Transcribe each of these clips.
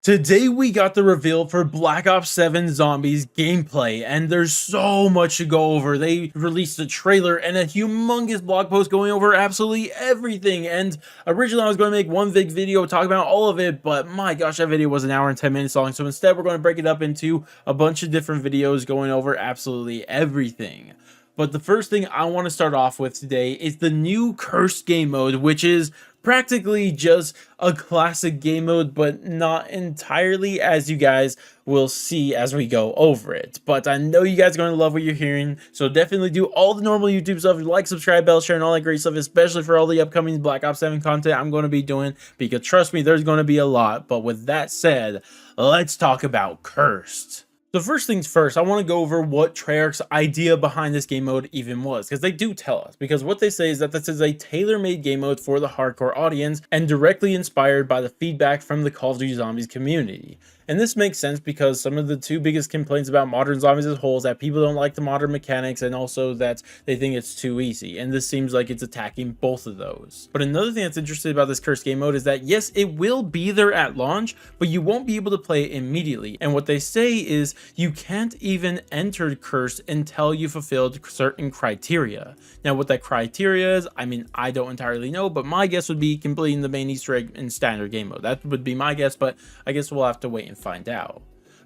Today we got the reveal for Black Ops 7 Zombies gameplay, and there's so much to go over. They released a trailer and a humongous blog post going over absolutely everything, and originally I was going to make one big video talking about all of it, but my gosh, that video was an hour and 10 minutes long, so instead we're going to break it up into a bunch of different videos going over absolutely everything. But the first thing I want to start off with today is the new Cursed Game Mode, which is practically just a classic game mode, but not entirely, as you guys will see as we go over it. But I know you guys are going to love what you're hearing, so definitely do all the normal YouTube stuff, like, subscribe, bell, share, and all that great stuff, especially for all the upcoming Black Ops 7 content I'm going to be doing, because trust me, there's going to be a lot. But with that said, let's talk about Cursed. So first things first, I want to go over what Treyarch's idea behind this game mode even was, because they do tell us, because what they say is that this is a tailor-made game mode for the hardcore audience and directly inspired by the feedback from the Call of Duty Zombies community. And this makes sense because some of the two biggest complaints about modern zombies as a whole is that people don't like the modern mechanics, and also that they think it's too easy, and this seems like it's attacking both of those. But another thing that's interesting about this Cursed game mode is that yes, it will be there at launch, but you won't be able to play it immediately. And what they say is you can't even enter Cursed until you fulfilled certain criteria. Now what that criteria is, I mean, I don't entirely know, but my guess would be completing the main Easter egg in standard game mode. That would be my guess, but I guess we'll have to wait and find out.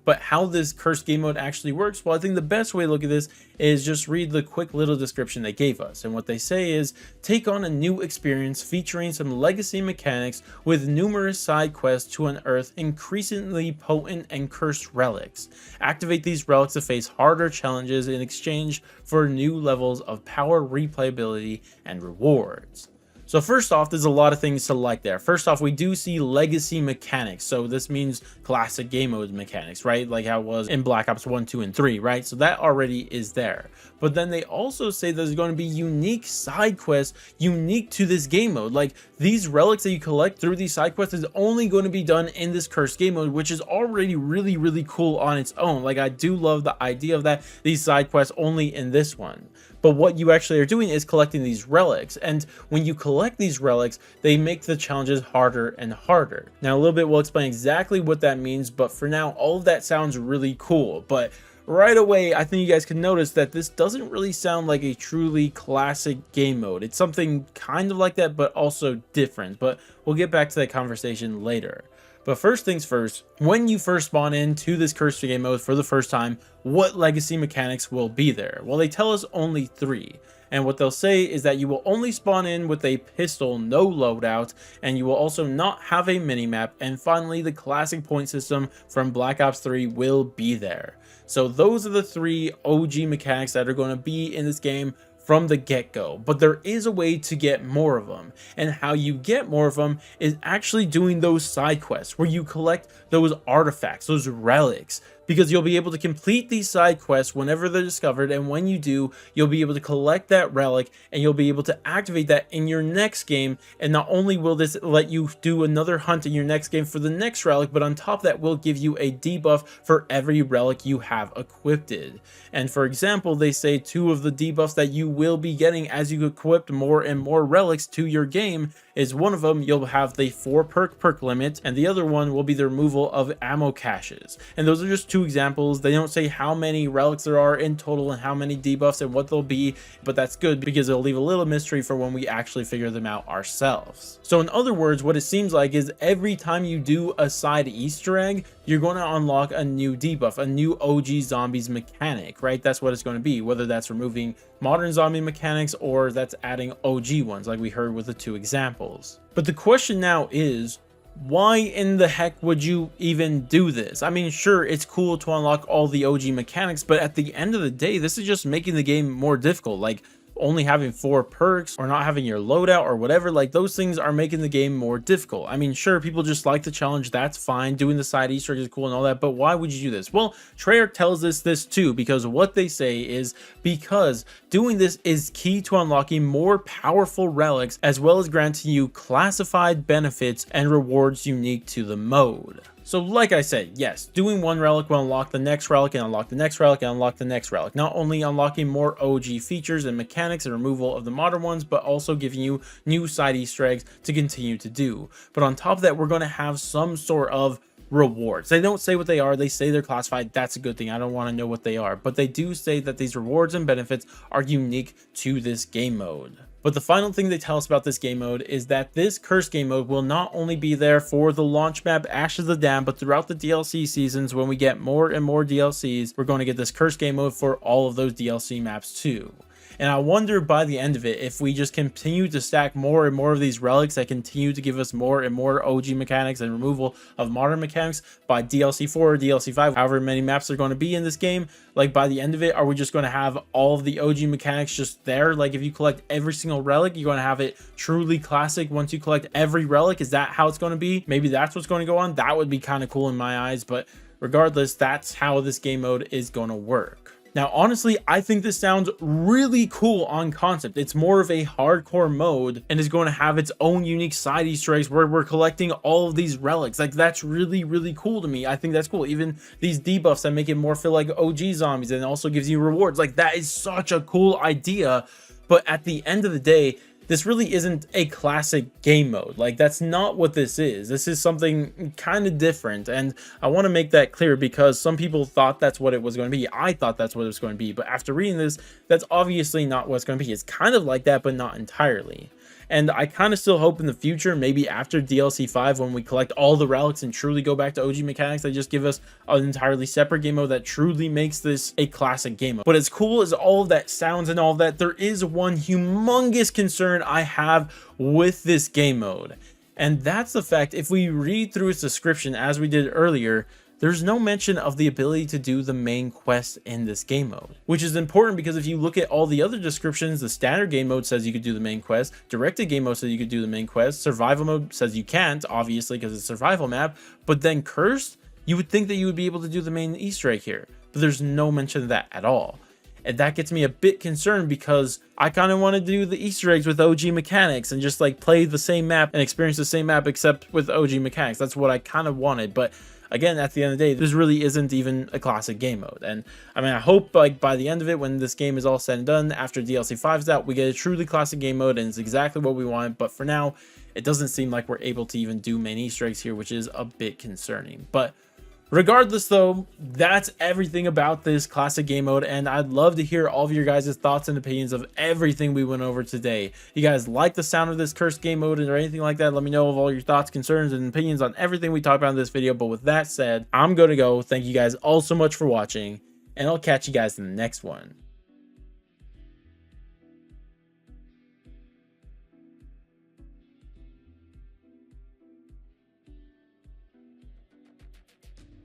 But how this Cursed game mode actually works, well, I think the best way to look at this is just read the quick little description they gave us. And what they say is, take on a new experience featuring some legacy mechanics with numerous side quests to unearth increasingly potent and cursed relics. Activate these relics to face harder challenges in exchange for new levels of power, replayability, and rewards. So first off, there's a lot of things to like there. First off, we do see legacy mechanics. So this means classic game mode mechanics, right? Like how it was in Black Ops 1, 2, and 3, right? So that already is there. But then they also say there's going to be unique side quests unique to this game mode. Like these relics that you collect through these side quests is only going to be done in this Cursed game mode, which is already really, really cool on its own. Like I do love the idea of that, these side quests only in this one. But what you actually are doing is collecting these relics, and when you collect these relics, they make the challenges harder and harder. Now a little bit we'll explain exactly what that means, but for now all of that sounds really cool. But right away I think you guys can notice that this doesn't really sound like a truly classic game mode. It's something kind of like that, but also different, but we'll get back to that conversation later. But first things first, when you first spawn into this Cursed game mode for the first time, what legacy mechanics will be there? Well, they tell us only 3. And what they'll say is that you will only spawn in with a pistol, no loadout, and you will also not have a minimap, and finally the classic point system from Black Ops 3 will be there. So those are the 3 OG mechanics that are going to be in this game from the get-go, but there is a way to get more of them, and how you get more of them is actually doing those side quests where you collect those artifacts, those relics, because you'll be able to complete these side quests whenever they're discovered, and when you do, you'll be able to collect that relic and you'll be able to activate that in your next game. And not only will this let you do another hunt in your next game for the next relic, but on top of that will give you a debuff for every relic you have equipped. And for example, they say 2 of the debuffs that you will be getting as you equip more and more relics to your game is, one of them you'll have the 4 perk limit, and the other one will be the removal of ammo caches. And those are just 2 examples. They don't say how many relics there are in total and how many debuffs and what they'll be, but that's good because it'll leave a little mystery for when we actually figure them out ourselves. So in other words, what it seems like is every time you do a side Easter egg, you're going to unlock a new debuff, a new OG zombies mechanic, right? That's what it's going to be, whether that's removing modern zombie mechanics or that's adding OG ones like we heard with the 2 examples. But the question now is, why in the heck would you even do this? I mean, sure, it's cool to unlock all the OG mechanics, but at the end of the day, this is just making the game more difficult. Like only having 4 perks or not having your loadout or whatever, like those things are making the game more difficult. I mean, sure, people just like the challenge, that's fine, doing the side Easter eggs is cool and all that, but why would you do this? Well, Treyarch tells us this too, because what they say is because doing this is key to unlocking more powerful relics, as well as granting you classified benefits and rewards unique to the mode. So like I said, yes, doing one relic will unlock the next relic and unlock the next relic and unlock the next relic. Not only unlocking more OG features and mechanics and removal of the modern ones, but also giving you new side Easter eggs to continue to do. But on top of that, we're going to have some sort of rewards. They don't say what they are. They say they're classified. That's a good thing. I don't want to know what they are, but they do say that these rewards and benefits are unique to this game mode. But the final thing they tell us about this game mode is that this cursed game mode will not only be there for the launch map Ashes of the Dam, but throughout the DLC seasons, when we get more and more DLCs, we're going to get this cursed game mode for all of those DLC maps too. And I wonder by the end of it, if we just continue to stack more and more of these relics that continue to give us more and more OG mechanics and removal of modern mechanics by DLC 4 or DLC 5, however many maps are going to be in this game, like by the end of it, are we just going to have all of the OG mechanics just there? Like if you collect every single relic, you're going to have it truly classic once you collect every relic? Is that how it's going to be? Maybe that's what's going to go on. That would be kind of cool in my eyes, but regardless, that's how this game mode is going to work. Now, honestly, I think this sounds really cool on concept. It's more of a hardcore mode and is going to have its own unique side Easter eggs where we're collecting all of these relics. Like, that's really, really cool to me. I think that's cool. Even these debuffs that make it more feel like OG zombies and also gives you rewards. Like, that is such a cool idea. But at the end of the day, this really isn't a classic game mode. Like, that's not what this is. This is something kind of different, and I want to make that clear because some people thought that's what it was going to be. I thought that's what it was going to be, but after reading this, that's obviously not what it's going to be. It's kind of like that, but not entirely. And I kind of still hope in the future, maybe after DLC 5, when we collect all the relics and truly go back to OG mechanics, they just give us an entirely separate game mode that truly makes this a classic game mode. But as cool as all of that sounds and all of that, there is one humongous concern I have with this game mode. And that's the fact, if we read through its description as we did earlier, there's no mention of the ability to do the main quest in this game mode, which is important because if you look at all the other descriptions, the standard game mode says you could do the main quest, directed game mode says you could do the main quest, survival mode says you can't, obviously because it's a survival map, but then cursed, you would think that you would be able to do the main Easter egg here, but there's no mention of that at all. And that gets me a bit concerned because I kind of want to do the Easter eggs with OG mechanics and just like play the same map and experience the same map except with OG mechanics. That's what I kind of wanted, but again, at the end of the day, this really isn't even a classic game mode. And I mean, I hope like by the end of it, when this game is all said and done, after DLC 5 is out, we get a truly classic game mode and it's exactly what we want. But for now, it doesn't seem like we're able to even do main Easter eggs here, which is a bit concerning. But regardless though, that's everything about this classic game mode, and I'd love to hear all of your guys' thoughts and opinions of everything we went over today. You guys like the sound of this cursed game mode or anything like that? Let me know of all your thoughts, concerns, and opinions on everything we talked about in this video. But with that said, I'm gonna go. Thank you guys all so much for watching, and I'll catch you guys in the next one.